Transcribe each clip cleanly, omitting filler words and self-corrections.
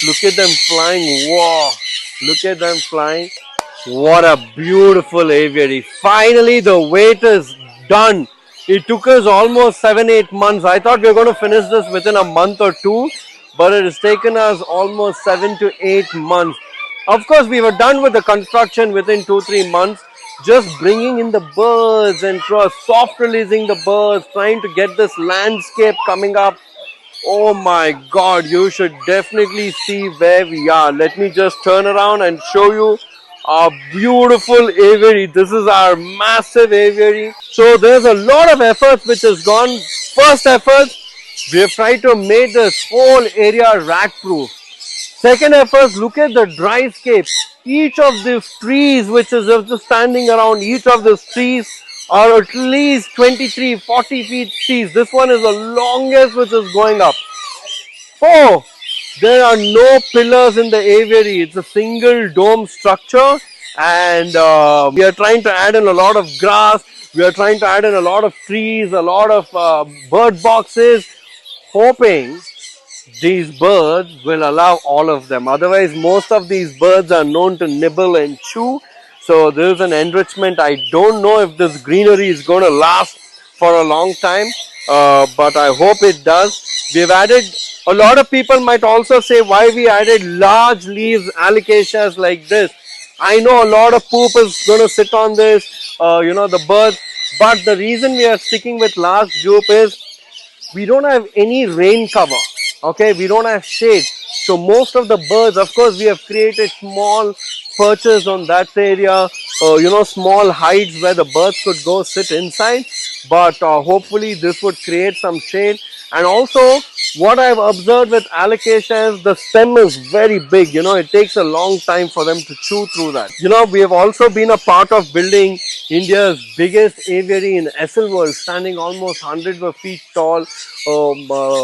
Look at them flying. Wow. Look at them flying. What a beautiful aviary. Finally, the wait is done. It took us almost 7-8 months. I thought we were going to finish this within a month or two, but it has taken us almost 7 to 8 months. Of course, we were done with the construction within 2-3 months. Just bringing in the birds and soft releasing the birds, trying to get this landscape coming up. Oh my God, you should definitely see where we are. Let me just turn around and show you our beautiful aviary. This is our massive aviary. So there's a lot of efforts which has gone. First effort, we have tried to make this whole area rat proof. Second effort, look at the dry scape. Each of these trees which is just standing around, each of these trees are at least 23-40 feet trees. This one is the longest which is going up. Oh, there are no pillars in the aviary. It's a single dome structure, and we are trying to add in a lot of grass. We are trying to add in a lot of trees, a lot of bird boxes, hoping these birds will allow all of them. Otherwise, most of these birds are known to nibble and chew. So there is an enrichment. I don't know if this greenery is going to last for a long time, but I hope it does. We've added, a lot of people might also say why we added large leaves alocasias like this. I know a lot of poop is going to sit on this, the birds. But the reason we are sticking with large jupe is we don't have any rain cover. Okay, we don't have shade. So most of the birds, of course, we have created small perches on that area, small hides where the birds could go sit inside. But hopefully this would create some shade. And also, what I've observed with alocasia is the stem is very big. It takes a long time for them to chew through that. We have also been a part of building India's biggest aviary in Esselworld, standing almost hundreds of feet tall,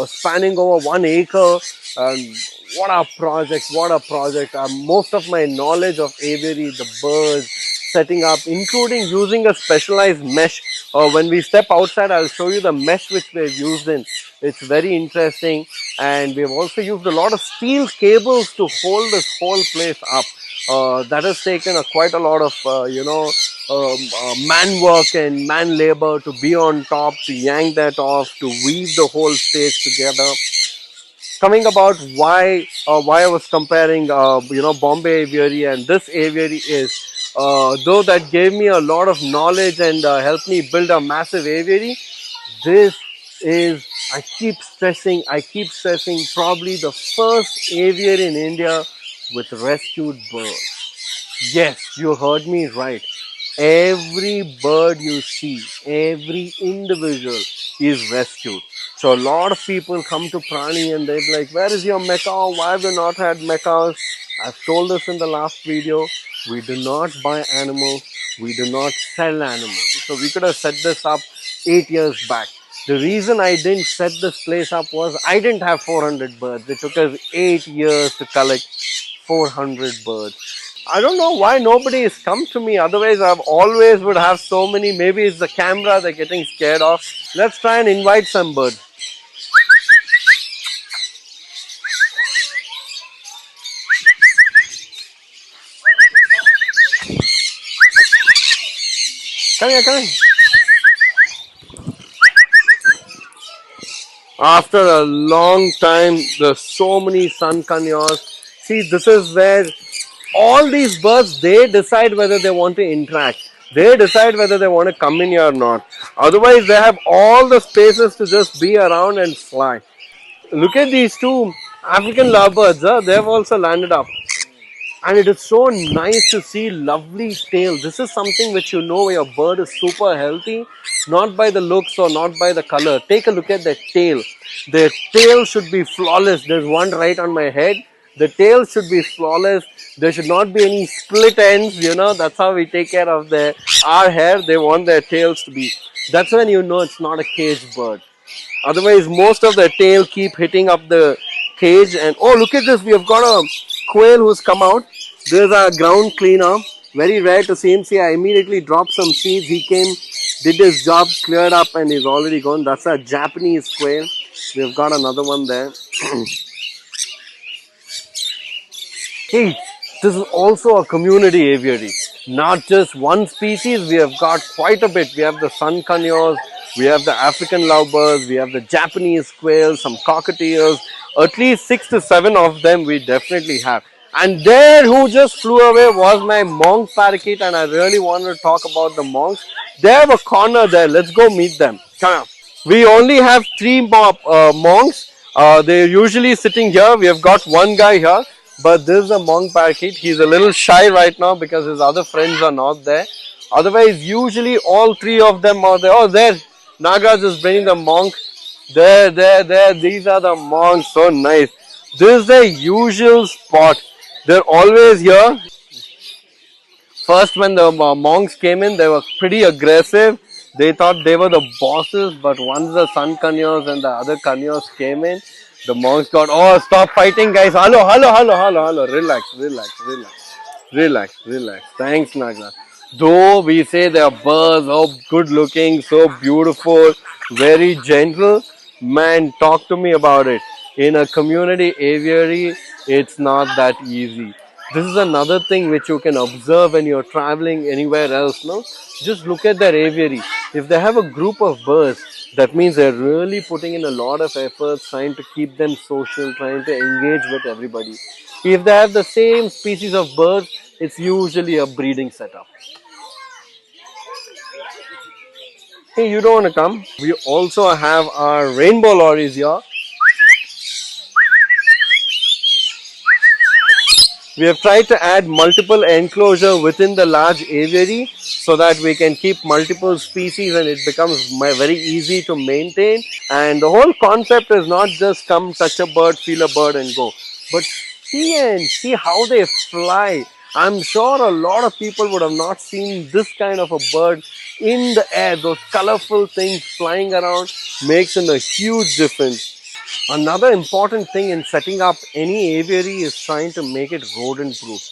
spanning over 1 acre. And what a project, what a project. Most of my knowledge of aviary, the birds, setting up, including using a specialized mesh. When we step outside, I'll show you the mesh which we've used in. It's very interesting, and we've also used a lot of steel cables to hold this whole place up. That has taken quite a lot of, man work and man labor to be on top, to yank that off, to weave the whole stage together. Coming about why I was comparing, Bombay Aviary and this aviary is, though that gave me a lot of knowledge and helped me build a massive aviary, this is, I keep stressing, probably the first aviary in India with rescued birds. Yes, you heard me right. Every bird you see, every individual is rescued. So a lot of people come to Prani and they're like, where is your macaw? Why have you not had macaws? I've told this in the last video. We do not buy animals. We do not sell animals. So we could have set this up 8 years back. The reason I didn't set this place up was I didn't have 400 birds. It took us 8 years to collect 400 birds. I don't know why nobody has come to me. Otherwise, I've always would have so many. Maybe it's the camera they're getting scared of. Let's try and invite some birds. Come here, come here. After a long time, there's so many sun kanyas. See, this is where all these birds, they decide whether they want to interact. They decide whether they want to come in here or not. Otherwise, they have all the spaces to just be around and fly. Look at these two African lovebirds. They've also landed up. And it is so nice to see lovely tail. This is something which your bird is super healthy. Not by the looks or not by the color. Take a look at their tail. Their tail should be flawless. There's one right on my head. The tail should be flawless. There should not be any split ends. That's how we take care of our hair. They want their tails to be. That's when it's not a caged bird. Otherwise, most of their tail keep hitting up the cage. And oh, look at this. We have got a quail who's come out. There's a ground cleaner. Very rare to see him. See, I immediately dropped some seeds. He came, did his job, cleared up, and he's already gone. That's a Japanese quail. We've got another one there. Hey, this is also a community aviary. Not just one species, we have got quite a bit. We have the sun conures, we have the African lovebirds, we have the Japanese quails, some cockatiels. At least 6 to 7 of them we definitely have. And there who just flew away was my monk parakeet, and I really wanted to talk about the monks. They have a corner there. Let's go meet them. Come on. We only have three monks. They're usually sitting here. We have got one guy here, but this is a monk parakeet. He's a little shy right now because his other friends are not there. Otherwise, usually all three of them are there. Oh, there. Nagaraj is bringing the monk. There. These are the monks. So nice. This is the usual spot. They're always here. First, when the monks came in, they were pretty aggressive. They thought they were the bosses, but once the sun kanyas and the other kanyas came in, the monks got, oh, stop fighting, guys. Hello. Relax. Thanks, Nagla. Though we say they are birds, oh, good looking, so beautiful, very gentle, man, talk to me about it. In a community aviary, it's not that easy. This is another thing which you can observe when you're traveling anywhere else, no? Just look at their aviary. If they have a group of birds, that means they're really putting in a lot of efforts trying to keep them social, trying to engage with everybody. If they have the same species of birds, it's usually a breeding setup. Hey, you don't want to come? We also have our rainbow lorries here. We have tried to add multiple enclosure within the large aviary so that we can keep multiple species and it becomes very easy to maintain. And the whole concept is not just come touch a bird, feel a bird and go, but see how they fly. I'm sure a lot of people would have not seen this kind of a bird in the air. Those colorful things flying around makes a huge difference. Another important thing in setting up any aviary is trying to make it rodent proof.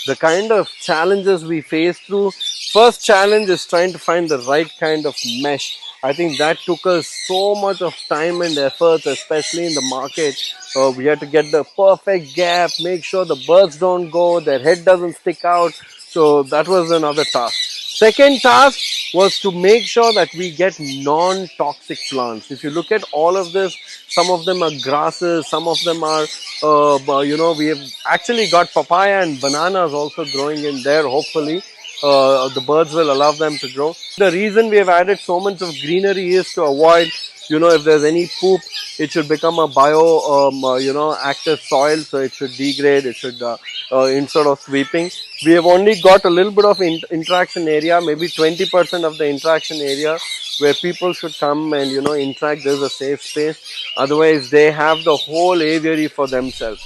The kind of challenges we face through, first challenge is trying to find the right kind of mesh. I think that took us so much of time and effort, especially in the market. We had to get the perfect gap, make sure the birds don't go, their head doesn't stick out. So that was another task. Second task was to make sure that we get non-toxic plants. If you look at all of this, some of them are grasses, some of them are, we have actually got papaya and bananas also growing in there, hopefully. The birds will allow them to grow. The reason we have added so much of greenery is to avoid, if there's any poop, it should become a active soil, so it should degrade, it should, instead of sweeping. We have only got a little bit of interaction area, maybe 20% of the interaction area where people should come and, interact. There's a safe space. Otherwise, they have the whole aviary for themselves.